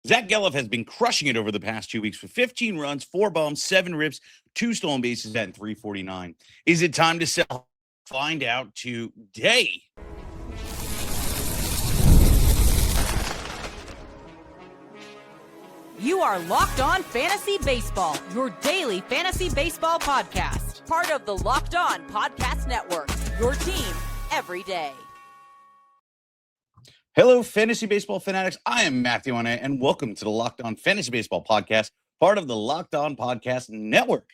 Zach Gelof has been crushing it over the past 2 weeks with 15 runs, 4 bombs, 7 rips, 2 stolen bases at 349. Is it time to sell? Find out today. You are Locked On Fantasy Baseball, your daily fantasy baseball podcast. Part of the Locked On Podcast Network, your team every day. Hello, fantasy baseball fanatics. I am Matthew Ahne, and welcome to the Locked On Fantasy Baseball podcast, part of the Locked On Podcast Network.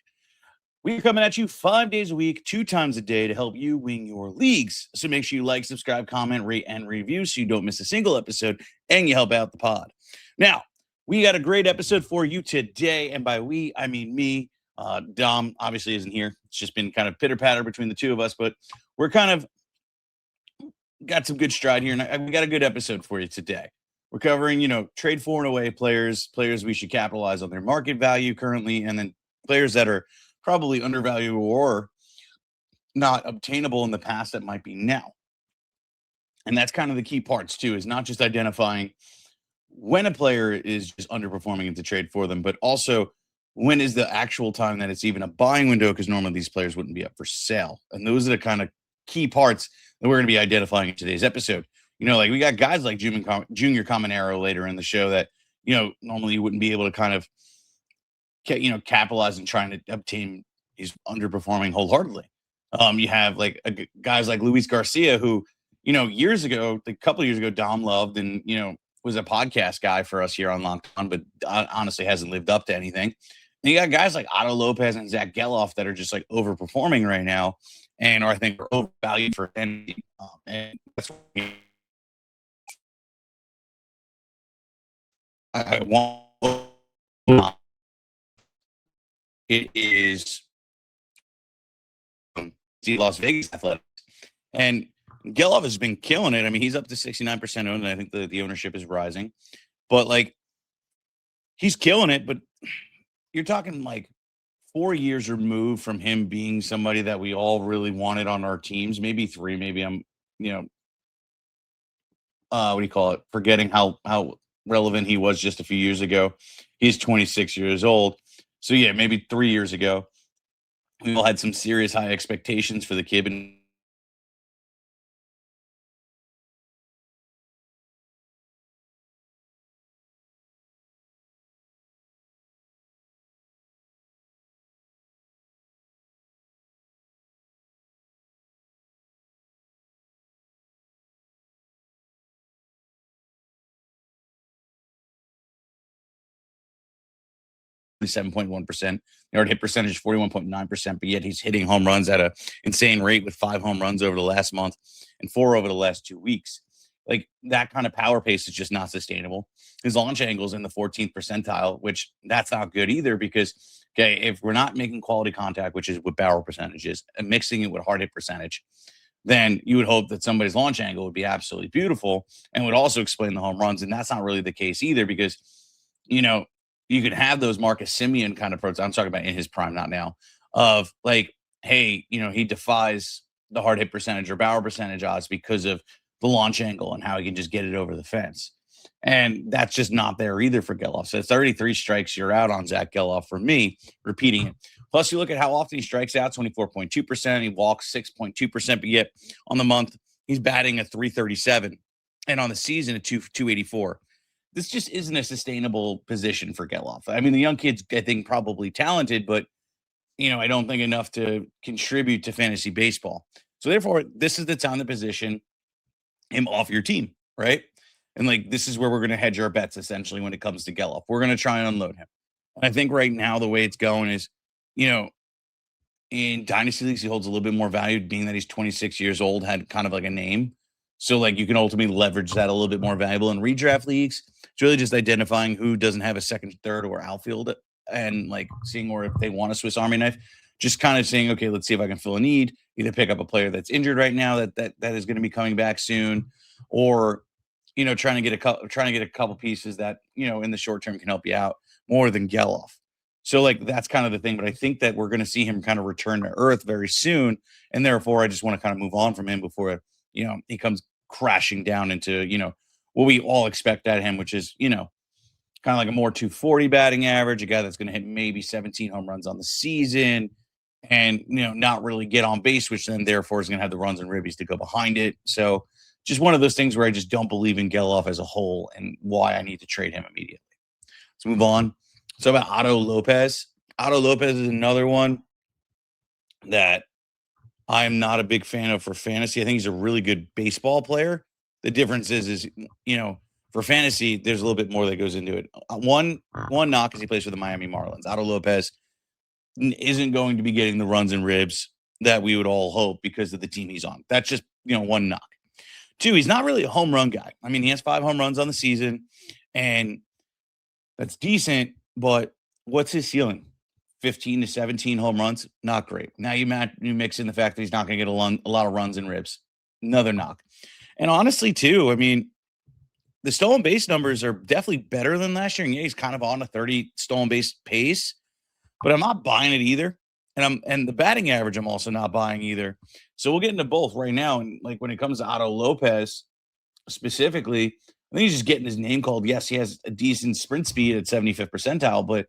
We're coming at you 5 days a week, 2 times a day to help you win your leagues. So make sure you like, subscribe, comment, rate, and review so you don't miss a single episode and you help out the pod. Now, we got a great episode for you today, and by we, I mean me. Dom obviously isn't here. It's just been kind of pitter-patter between the two of us, but we're kind of got some good stride here, and we got a good episode for you today. We're covering, trade for and away players we should capitalize on their market value currently, and then players that are probably undervalued or not obtainable in the past that might be now. And that's kind of the key parts too, is not just identifying when a player is just underperforming into trade for them, but also when is the actual time that it's even a buying window, because normally these players wouldn't be up for sale. And those are the kind of key parts that we're going to be identifying in today's episode. Like we got guys like Junior Caminero later in the show that, normally you wouldn't be able to kind of, capitalize and trying to obtain. He's underperforming wholeheartedly. You have like guys like Luis Garcia, who, years ago, a couple of years ago, Dom loved and, was a podcast guy for us here on Locked On, but honestly hasn't lived up to anything. And you got guys like Otto, Lopez, and Zach Gelof that are just like overperforming right now, and I think are overvalued for anything. And that's what I want. It is the Las Vegas Athletics, and Gelof has been killing it. I mean, he's up to 69% owned, and I think the ownership is rising. But, he's killing it. But you're talking, 4 years removed from him being somebody that we all really wanted on our teams. Maybe 3. Maybe I'm, what do you call it? Forgetting how relevant he was just a few years ago. He's 26 years old. So, yeah, maybe 3 years ago, we all had some serious high expectations for the kid. And 7.1%. Yard hit percentage 41.9%, but yet he's hitting home runs at an insane rate with 5 home runs over the last month and 4 over the last 2 weeks. That kind of power pace is just not sustainable. His launch angle is in the 14th percentile, which that's not good either, because if we're not making quality contact, which is what barrel percentage is, and mixing it with hard hit percentage, then you would hope that somebody's launch angle would be absolutely beautiful and would also explain the home runs. And that's not really the case either, because, you could have those Marcus Semien kind of approach. I'm talking about in his prime, not now, of hey, he defies the hard hit percentage or barrel percentage odds because of the launch angle and how he can just get it over the fence. And that's just not there either for Gelof. So 33 strikes, you're out on Zach Gelof for me, repeating it. Plus, you look at how often he strikes out, 24.2%. He walks 6.2%, but yet on the month, he's batting a 337. And on the season, a 284. This just isn't a sustainable position for Gelof. I mean, the young kid's, I think, probably talented, but, I don't think enough to contribute to fantasy baseball. So, therefore, this is the time to position him off your team, right? And, this is where we're going to hedge our bets, essentially, when it comes to Gelof. We're going to try and unload him. And I think right now the way it's going is, in Dynasty Leagues, he holds a little bit more value, being that he's 26 years old, had kind of like a name. So, you can ultimately leverage that a little bit more valuable. In redraft leagues, it's really just identifying who doesn't have a second, third, or outfield, and seeing or if they want a Swiss Army knife. Just kind of saying, okay, let's see if I can fill a need. Either pick up a player that's injured right now that is going to be coming back soon, or trying to get a couple pieces that in the short term can help you out more than Gelof. So that's kind of the thing. But I think that we're going to see him kind of return to earth very soon, and therefore I just want to kind of move on from him before he comes crashing down into what we all expect out of him, which is kind of like a more 240 batting average, a guy that's going to hit maybe 17 home runs on the season and, not really get on base, which then therefore is going to have the runs and ribbies to go behind it. So just one of those things where I just don't believe in Gelof as a whole and why I need to trade him immediately. Let's move on. So about Otto Lopez. Otto Lopez is another one that I'm not a big fan of for fantasy. I think he's a really good baseball player. The difference is for fantasy, there's a little bit more that goes into it. One knock is he plays for the Miami Marlins. Otto Lopez isn't going to be getting the runs and ribs that we would all hope because of the team he's on. That's just, one knock. Two, he's not really a home run guy. I mean, he has 5 home runs on the season, and that's decent, but what's his ceiling? 15 to 17 home runs? Not great. Now you mix in the fact that he's not going to get a lot of runs and ribs. Another knock. And honestly, too, I mean, the stolen base numbers are definitely better than last year. And yeah, he's kind of on a 30 stolen base pace, but I'm not buying it either. And the batting average, I'm also not buying either. So we'll get into both right now. And like when it comes to Otto Lopez specifically, I think he's just getting his name called. Yes, he has a decent sprint speed at 75th percentile, but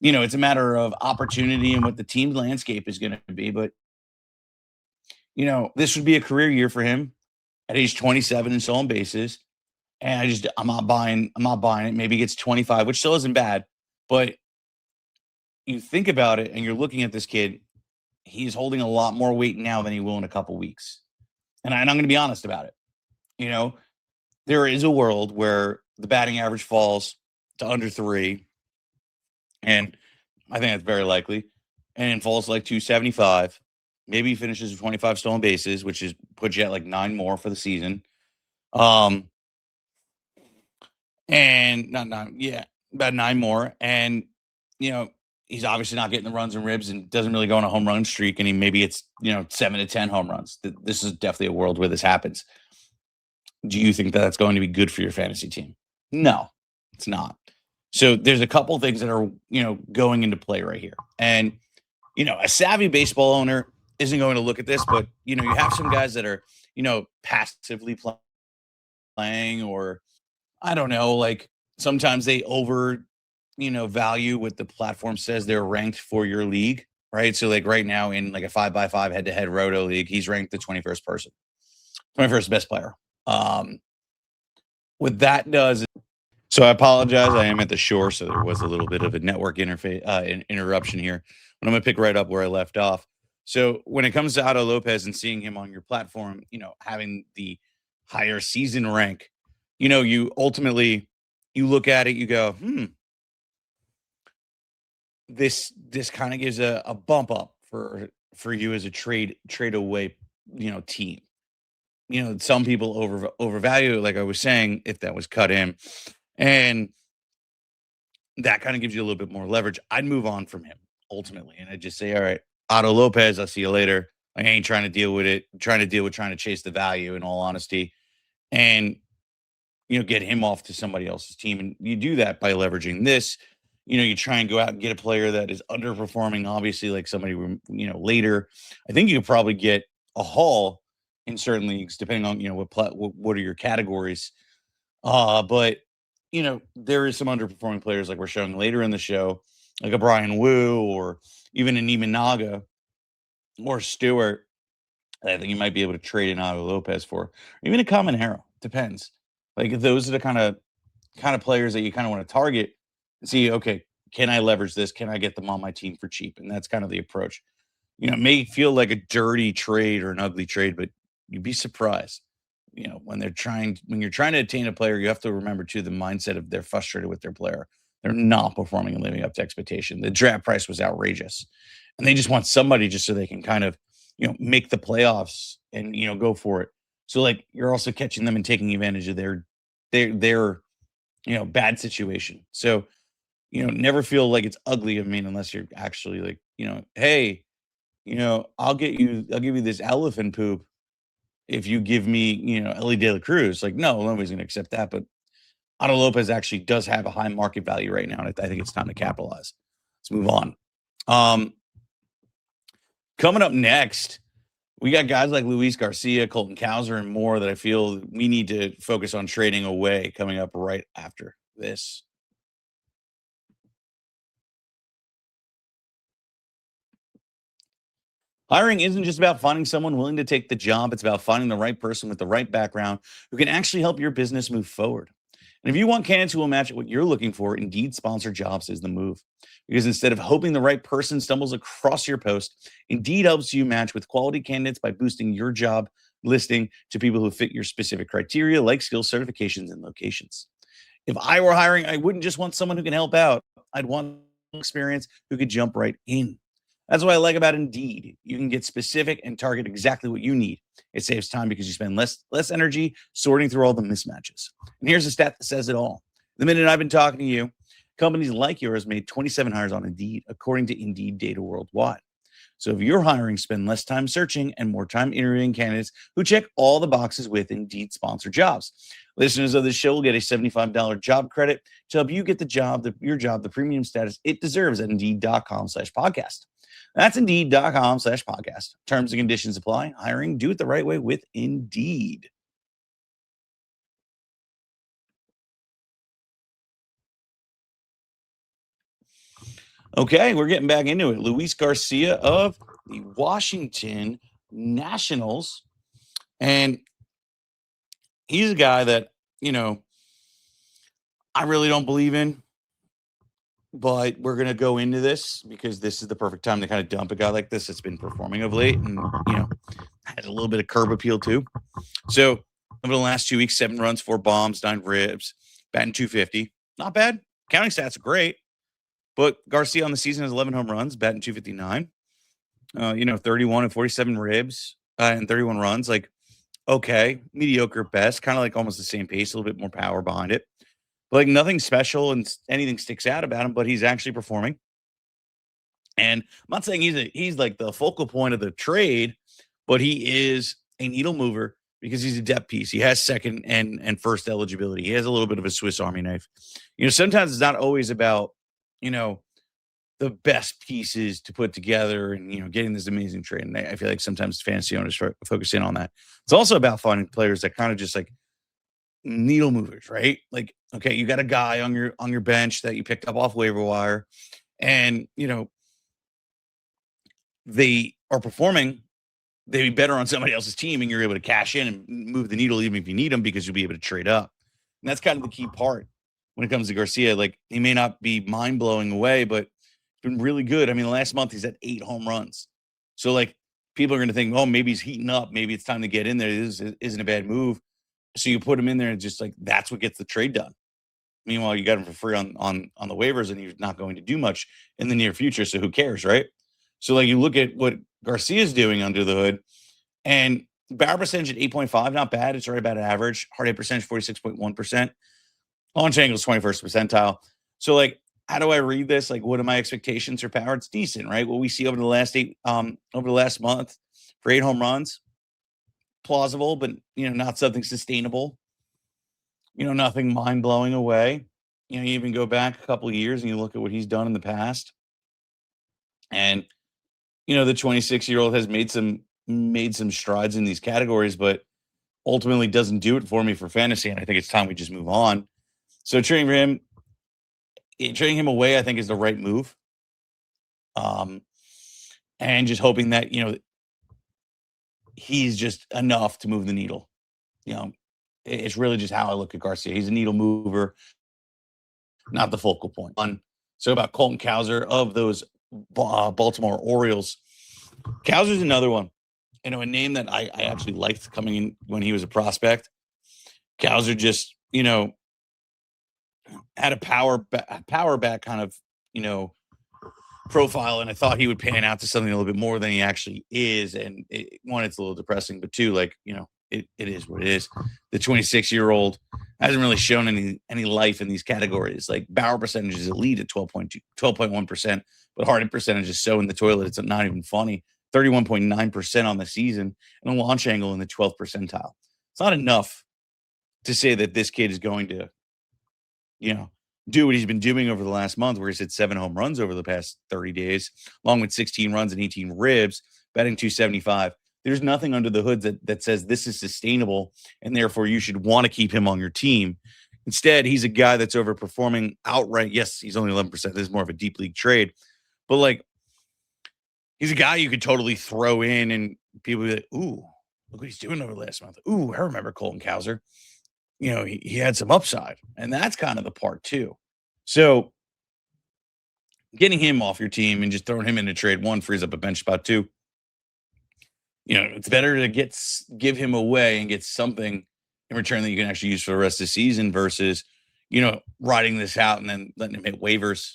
it's a matter of opportunity and what the team landscape is going to be. But this would be a career year for him at age 27 in stolen bases. And I'm not buying it. Maybe he gets 25, which still isn't bad. But you think about it and you're looking at this kid, he's holding a lot more weight now than he will in a couple weeks. And I'm going to be honest about it. There is a world where the batting average falls to under 3. And I think that's very likely. And it falls to like 275. Maybe he finishes with 25 stolen bases, which puts you at like 9 more for the season. And about 9 more. And, he's obviously not getting the runs and ribs and doesn't really go on a home run streak. And maybe it's, 7 to 10 home runs. This is definitely a world where this happens. Do you think that that's going to be good for your fantasy team? No, it's not. So there's a couple things that are, going into play right here. And, a savvy baseball owner isn't going to look at this, but, you have some guys that are, passively playing, or I don't know, like sometimes they value what the platform says they're ranked for your league, right? So like right now in like a 5x5 head-to-head roto league, he's ranked the 21st best player. What that does, so I apologize. I am at the shore, so there was a little bit of a network interruption here. But I'm going to pick right up where I left off. So when it comes to Otto Lopez and seeing him on your platform, having the higher season rank, you ultimately, you look at it, you go, this kind of gives a bump up for you as a trade away, team. Some people overvalue it, like I was saying, if that was cut in. And that kind of gives you a little bit more leverage. I'd move on from him ultimately. And I'd just say, all right, Otto Lopez, I'll see you later. I ain't trying to deal with it. I'm trying to chase the value in all honesty. And, get him off to somebody else's team. And you do that by leveraging this. You try and go out and get a player that is underperforming, obviously, like somebody, later. I think you could probably get a haul in certain leagues, depending on, what are your categories. But, there is some underperforming players like we're showing later in the show, like a Brian Wu or even a Neiman Naga or Stewart. I think you might be able to trade in Otto Lopez for, or even a Caminero. Depends. Like those are the kind of players that you kind of want to target and see, okay, can I leverage this? Can I get them on my team for cheap? And that's kind of the approach. It may feel like a dirty trade or an ugly trade, but you'd be surprised. When you're trying to attain a player, you have to remember too the mindset of they're frustrated with their player. They're not performing and living up to expectation. The draft price was outrageous, and they just want somebody just so they can kind of, make the playoffs and, go for it. So like you're also catching them and taking advantage of their bad situation. So, never feel like it's ugly. I mean, unless you're actually like, hey, I'll give you this elephant poop if you give me, Ellie De La Cruz. Like, no, nobody's going to accept that. But Otto Lopez actually does have a high market value right now. And I think it's time to capitalize. Let's move on. Coming up next, we got guys like Luis Garcia, Colton Cowser, and more that I feel we need to focus on trading away coming up right after this. Hiring isn't just about finding someone willing to take the job. It's about finding the right person with the right background who can actually help your business move forward. And if you want candidates who will match what you're looking for, Indeed Sponsored Jobs is the move. Because instead of hoping the right person stumbles across your post, Indeed helps you match with quality candidates by boosting your job listing to people who fit your specific criteria, like skills, certifications, and locations. If I were hiring, I wouldn't just want someone who can help out. I'd want experience who could jump right in. That's what I like about Indeed. You can get specific and target exactly what you need. It saves time because you spend less energy sorting through all the mismatches. And here's a stat that says it all. The minute I've been talking to you, companies like yours made 27 hires on Indeed, according to Indeed data worldwide. So if you're hiring, spend less time searching and more time interviewing candidates who check all the boxes with Indeed sponsored jobs. Listeners of this show will get a $75 job credit to help you get your job, the premium status it deserves at Indeed.com/podcast. That's Indeed.com/podcast. Terms and conditions apply. Hiring, do it the right way with Indeed. Okay, we're getting back into it. Luis Garcia of the Washington Nationals. And he's a guy that, I really don't believe in. But we're going to go into this because this is the perfect time to kind of dump a guy like this that's been performing of late and, has a little bit of curb appeal too. So over the last 2 weeks, 7 runs, 4 bombs, 9 ribs, batting .250. Not bad. Counting stats are great. But Garcia on the season has 11 home runs, batting .259. 31 and 47 ribs and 31 runs. Like, okay, mediocre at best. Kind of like almost the same pace, a little bit more power behind it. But like nothing special and anything sticks out about him, but he's actually performing. And I'm not saying he's like the focal point of the trade, but he is a needle mover because he's a depth piece. He has second and first eligibility. He has a little bit of a Swiss Army knife. Sometimes it's not always about, the best pieces to put together and, getting this amazing trade. And I feel like sometimes fantasy owners focus in on that. It's also about finding players that kind of just like needle movers, right? Like, okay, you got a guy on your bench that you picked up off waiver wire and, they are performing, they'd be better on somebody else's team and you're able to cash in and move the needle even if you need them because you'll be able to trade up. And that's kind of the key part when it comes to Garcia. Like, he may not be mind-blowing away, but it's been really good. I mean, last month he's at 8 home runs. So, like, people are going to think, oh, maybe he's heating up. Maybe it's time to get in there. This isn't a bad move. So you put him in there and just like, that's what gets the trade done. Meanwhile, you got him for free on the waivers and he's not going to do much in the near future. So who cares, right? So like you look at what Garcia's doing under the hood and barrel percentage at 8.5, not bad. It's right about average. Hard hit percentage, 46.1%. Launch angle is 21st percentile. So like, how do I read this? Like, what are my expectations for power? It's decent, right? What we see over the last month for 8 home runs, plausible, but not something sustainable. Nothing mind blowing away. You even go back a couple of years and you look at what he's done in the past, and the 26-year-old has made some strides in these categories, but ultimately doesn't do it for me for fantasy. And I think it's time we just move on. So trading him away, I think, is the right move. And just hoping that he's just enough to move the needle. It's really just how I look at Garcia. He's a needle mover, not the focal point. So about Colton Cowser of those Baltimore Orioles. Cowser's another one. A name that I actually liked coming in when he was a prospect. Cowser just, had a power back kind of, profile, and I thought he would pan out to something a little bit more than he actually is. And one, it's a little depressing, but two, like, it is what it is. The 26-year-old hasn't really shown any life in these categories. Like, barrel percentage is elite at 12.1%, but hard hit percentage is so in the toilet, it's not even funny. 31.9% on the season, and a launch angle in the 12th percentile. It's not enough to say that this kid is going to, do what he's been doing over the last month, where he's hit 7 home runs over the past 30 days, along with 16 runs and 18 ribs, batting .275. There's nothing under the hood that says this is sustainable, and therefore you should want to keep him on your team. Instead, he's a guy that's overperforming outright. Yes, he's only 11%. This is more of a deep league trade. But, like, He's a guy you could totally throw in and people be like, ooh, look what he's doing over the last month. Ooh, I remember Colton Cowser. He had some upside, and that's kind of the part too. So getting him off your team and just throwing him into trade one frees up a bench spot two. It's better to give him away and get something in return that you can actually use for the rest of the season versus, riding this out and then letting him hit waivers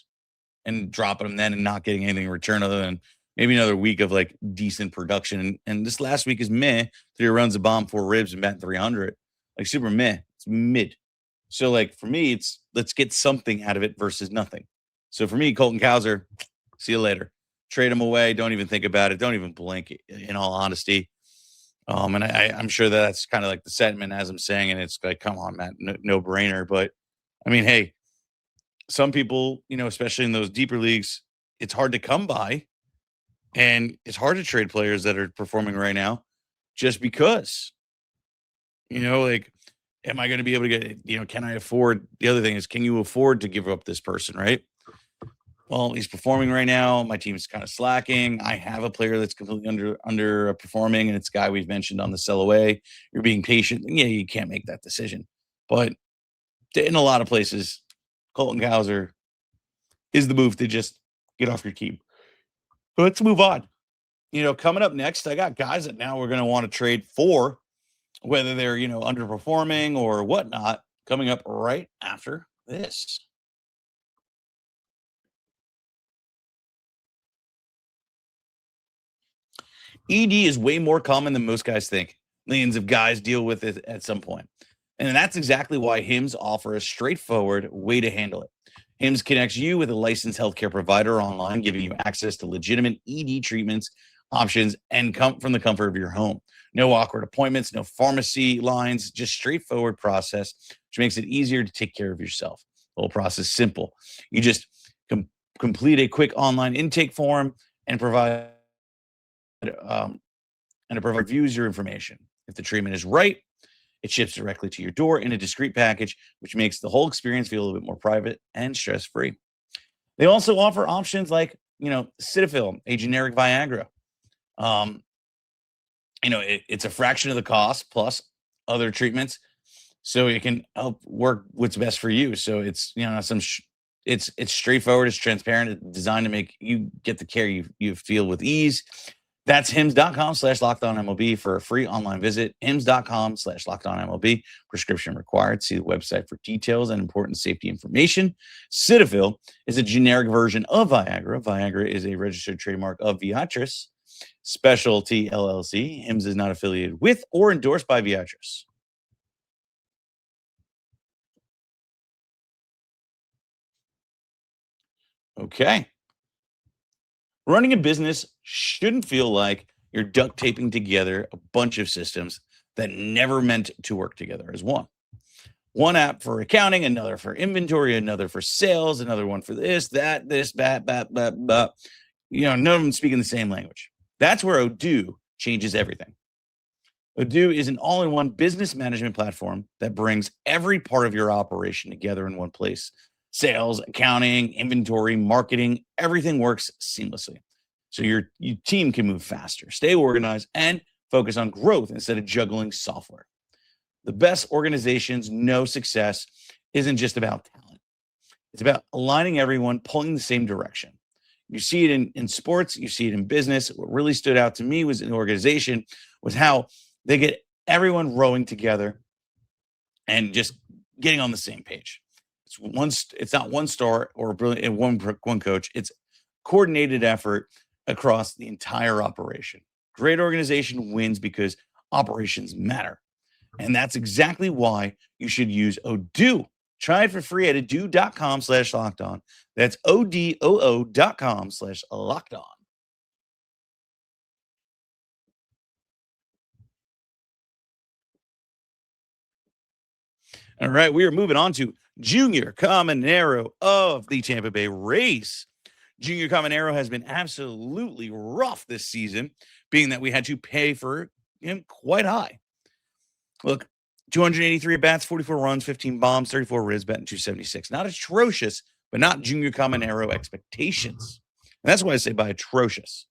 and dropping him then and not getting anything in return other than maybe another week of like decent production. And this last week is meh. 3 runs, a bomb, 4 ribs, and batting 300. Like super meh. It's mid. So like for me, it's let's get something out of it versus nothing. So for me, Colton Cowser, see you later. Trade him away. Don't even think about it. Don't even blink, in all honesty. And I'm sure that's kind of like the sentiment as I'm saying, and it's like, come on, man, no brainer. But I mean, hey, some people, especially in those deeper leagues, it's hard to come by, and it's hard to trade players that are performing right now, just because, like, am I going to be able to get, can I afford? The other thing is, can you afford to give up this person, right? Well, he's performing right now. My team's kind of slacking. I have a player that's completely underperforming, and it's a guy we've mentioned on the sell away. You're being patient. Yeah, you can't make that decision. But in a lot of places, Colton Cowser is the move to just get off your team. But let's move on. Coming up next, I got guys that now we're going to want to trade for, whether they're, underperforming or whatnot, coming up right after this. ED is way more common than most guys think. Millions of guys deal with it at some point. And that's exactly why HIMS offer a straightforward way to handle it. HIMS connects you with a licensed healthcare provider online, giving you access to legitimate ED treatments, options, and come from the comfort of your home. No awkward appointments, no pharmacy lines, just straightforward process, which makes it easier to take care of yourself. The whole process is simple. You just complete a quick online intake form and provide reviews your information. If the treatment is right, it ships directly to your door in a discreet package, which makes the whole experience feel a little bit more private and stress-free. They also offer options like, Cetaphil, a generic Viagra. It's a fraction of the cost plus other treatments, so it can help work what's best for you. So it's, it's straightforward, it's transparent, it's designed to make you get the care you feel with ease. That's hims.com/lockedonmlb for a free online visit. hims.com/lockedonmlb. Prescription required. See the website for details and important safety information. Cetaphil is a generic version of Viagra. Viagra is a registered trademark of Viatris Specialty LLC. HIMS is not affiliated with or endorsed by Viatris. Okay. Running a business shouldn't feel like you're duct taping together a bunch of systems that never meant to work together as one. One app for accounting, another for inventory, another for sales, another one for this, that, none of them speaking the same language. That's where Odoo changes everything. Odoo is an all-in-one business management platform that brings every part of your operation together in one place. Sales, accounting, inventory, marketing, everything works seamlessly. So your team can move faster, stay organized, and focus on growth instead of juggling software. The best organizations know success isn't just about talent. It's about aligning everyone, pulling the same direction. You see it in sports, you see it in business. What really stood out to me was an organization was how they get everyone rowing together and just getting on the same page. It's not one star or brilliant one coach. It's coordinated effort across the entire operation. Great organization wins because operations matter. And that's exactly why you should use Odoo. Try it for free at odoo.com/lockedon. That's odoo.com/lockedon. All right, we are moving on to Junior Caminero of the Tampa Bay Rays. Junior Caminero has been absolutely rough this season, being that we had to pay for him quite high. Look, 283 at-bats, 44 runs, 15 bombs, 34 ribs, batting 276. Not atrocious, but not Junior Caminero expectations. And that's why I say by atrocious.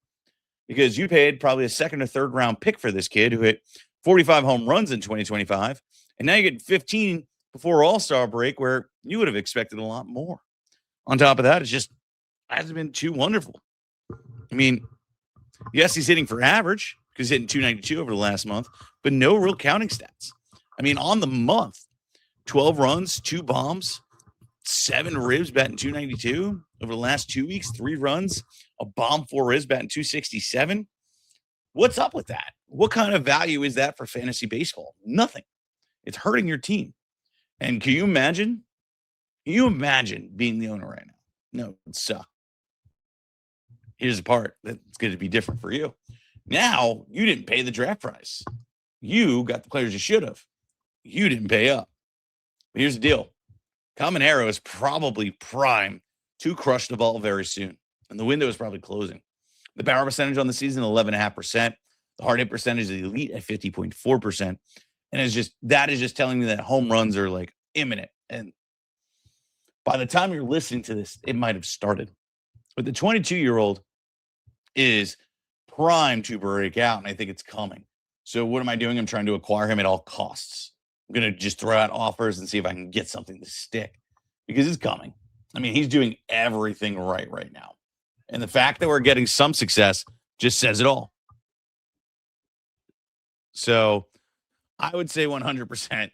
because you paid probably a second or third round pick for this kid who hit 45 home runs in 2025. And now you get 15 before All-Star break, where you would have expected a lot more. On top of that, it's just hasn't been too wonderful. I mean, yes, he's hitting for average because he's hitting 292 over the last month, but no real counting stats. I mean, on the month, 12 runs, 2 bombs, 7 ribs batting 292. Over the last 2 weeks, 3 runs, a bomb, 4 ribs batting 267. What's up with that? What kind of value is that for fantasy baseball? Nothing. It's hurting your team. And can you imagine? Can you imagine being the owner right now? No, it sucks. Here's the part that's going to be different for you. Now, you didn't pay the draft price. You got the players you should have. You didn't pay up. But here's the deal. Caminero is probably prime to crush the ball very soon. And the window is probably closing. The barrel percentage on the season, 11.5%. The hard hit percentage is elite at 50.4%. And that is just telling me that home runs are like imminent. And by the time you're listening to this, it might have started. But the 22-year-old is primed to break out, and I think it's coming. So what am I doing? I'm trying to acquire him at all costs. I'm going to just throw out offers and see if I can get something to stick because it's coming. I mean, he's doing everything right now. And the fact that we're getting some success just says it all. So I would say 100%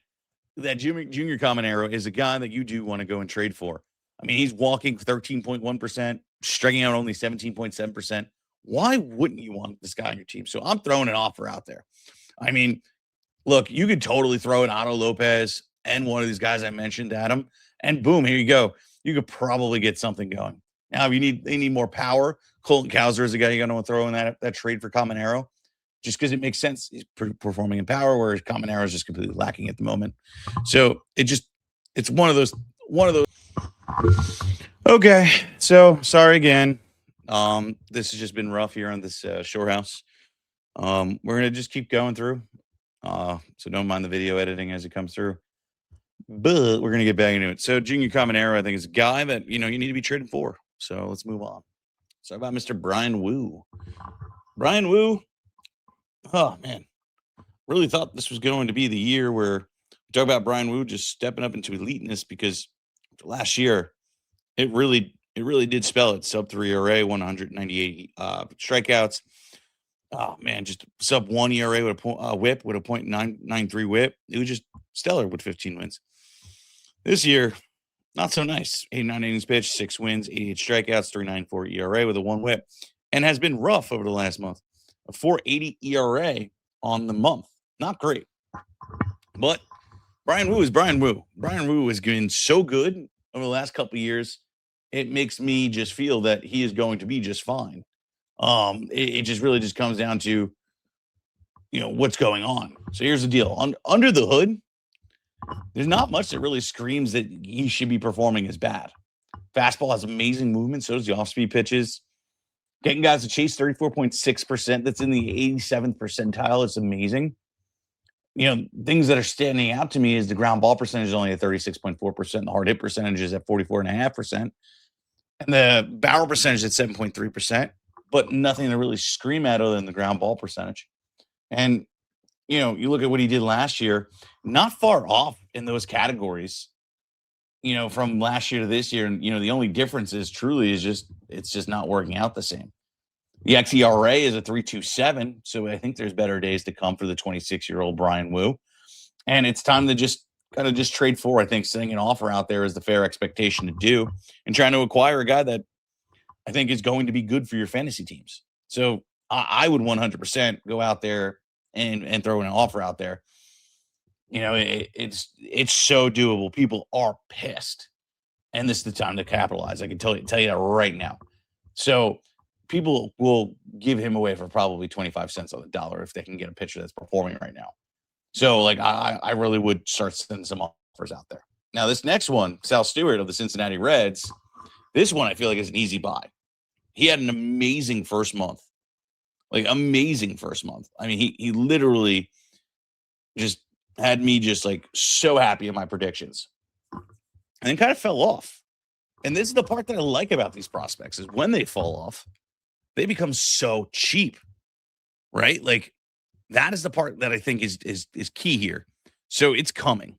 that Junior Caminero is a guy that you do want to go and trade for. I mean, he's walking 13.1%, striking out only 17.7%. Why wouldn't you want this guy on your team? So I'm throwing an offer out there. I mean, look, you could totally throw in Otto, Lopez, and one of these guys I mentioned, Adam, and boom, here you go. You could probably get something going. Now, if they need more power, Colton Cowser is a guy you're going to throw in that trade for Caminero, just because it makes sense. He's performing in power, whereas Caminero is just completely lacking at the moment. So it's one of those. Okay, so sorry again. This has just been rough here on this shore house. We're gonna just keep going through. So don't mind the video editing as it comes through. But we're gonna get back into it. So Junior Caminero, I think, is a guy that you need to be trading for. So let's move on. So about Mr. Brian Wu. Brian Wu. Oh man, really thought this was going to be the year where we talk about Brian Wu just stepping up into eliteness, because last year it really did spell it. Sub 3 ERA, 198 strikeouts. Oh man, just sub 1 ERA with a whip, with a .993 whip. It was just stellar with 15 wins. This year, not so nice. 89 innings pitched, 6 wins, 88 strikeouts, 3.94 ERA with a 1 whip, and has been rough over the last month. A 4.80 ERA on the month. Not great. But Brian Wu is Brian Wu. Brian Wu has been so good over the last couple of years. It makes me just feel that he is going to be just fine. It just really just comes down to, what's going on. So here's the deal. Under the hood, there's not much that really screams that he should be performing as bad. Fastball has amazing movement. So does the off-speed pitches. Getting guys to chase 34.6%. That's in the 87th percentile. It's amazing. Things that are standing out to me is the ground ball percentage is only at 36.4%. The hard hit percentage is at 44.5%. And the barrel percentage is at 7.3%. But nothing to really scream at other than the ground ball percentage. And, you look at what he did last year, not far off in those categories, from last year to this year. And, the only difference is it's just not working out the same. The xERA is a 3.27, so I think there's better days to come for the 26-year-old Brian Wu. And it's time to just trade for. I think sending an offer out there is the fair expectation to do, and trying to acquire a guy that I think is going to be good for your fantasy teams. So I would 100% go out there and throw an offer out there. It's so doable. People are pissed, and this is the time to capitalize. I can tell you that right now. So people will give him away for probably 25 cents on the dollar if they can get a pitcher that's performing right now. So I really would start sending some offers out there. Now this next one, Sal Stewart of the Cincinnati Reds, this one I feel like is an easy buy. He had an amazing first month. Amazing first month. I mean, he literally just had me just so happy in my predictions. And then kind of fell off. And this is the part that I like about these prospects, is when they fall off, they become so cheap, right? Like that is the part that I think is key here. So it's coming.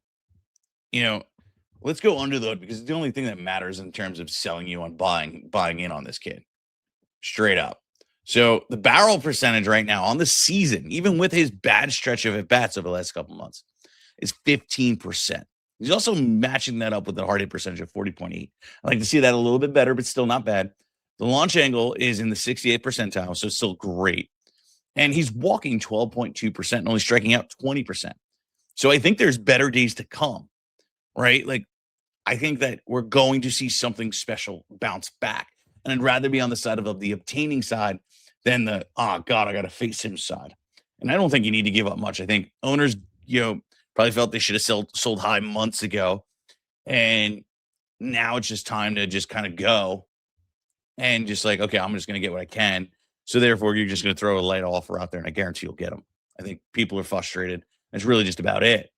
Let's go under the hood because it's the only thing that matters in terms of selling you on buying in on this kid. Straight up. So the barrel percentage right now on the season, even with his bad stretch of at-bats over the last couple months, is 15%. He's also matching that up with a hard hit percentage of 40.8. I like to see that a little bit better, but still not bad. The launch angle is in the 68th percentile, so still great. And he's walking 12.2% and only striking out 20%. So I think there's better days to come, right? Like, I think that we're going to see something special bounce back. And I'd rather be on the side of the obtaining side than the, oh, God, I got to face him side. And I don't think you need to give up much. I think owners, probably felt they should have sold high months ago. And now it's just time to just kind of go and just like, okay, I'm just going to get what I can. So therefore, you're just going to throw a light offer out there, and I guarantee you'll get them. I think people are frustrated. That's really just about it.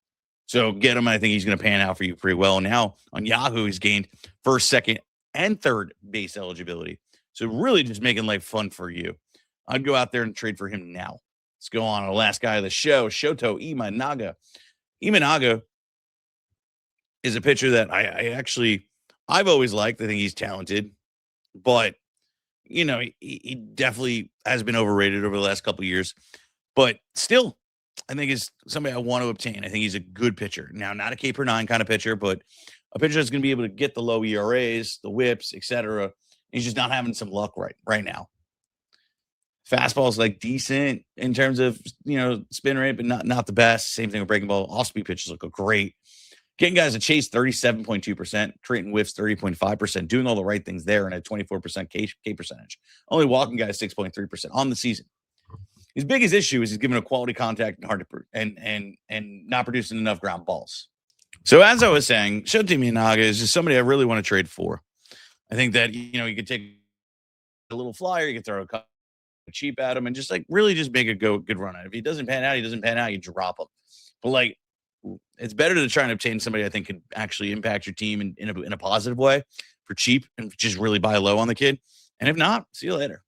So get him. I think he's going to pan out for you pretty well. Now on Yahoo, he's gained first, second, and third base eligibility. So really just making life fun for you. I'd go out there and trade for him now. Let's go on to the last guy of the show, Shoto Imanaga. Imanaga is a pitcher that I've always liked. I think he's talented, but he definitely has been overrated over the last couple of years. But still, I think is somebody I want to obtain. I think he's a good pitcher. Now, not a K per 9 kind of pitcher, but a pitcher that's going to be able to get the low ERAs, the whips, etc. He's just not having some luck right now. Fastball is like decent in terms of spin rate, but not the best. Same thing with breaking ball. Off speed pitches look great. Getting guys to chase 37.2%, creating whiffs 30.5%, doing all the right things there, and a 24% K percentage. Only walking guys 6.3% on the season. His biggest issue is he's giving a quality contact and hard to and not producing enough ground balls. So as I was saying, Shoto Imanaga is just somebody I really want to trade for. I think that you could take a little flyer, you could throw a couple cheap at him, and just like really just make a good run at it. If he doesn't pan out, you drop him. But like, it's better to try and obtain somebody I think could actually impact your team in a positive way for cheap and just really buy low on the kid. And if not, see you later.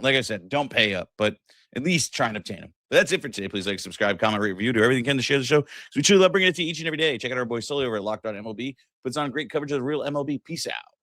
Like I said, don't pay up, but at least try and obtain them. But that's it for today. Please like, subscribe, comment, rate, review, do everything you can to share the show. So we truly love bringing it to you each and every day. Check out our boy Sully over at Locked On MLB. Puts on great coverage of the real MLB. Peace out.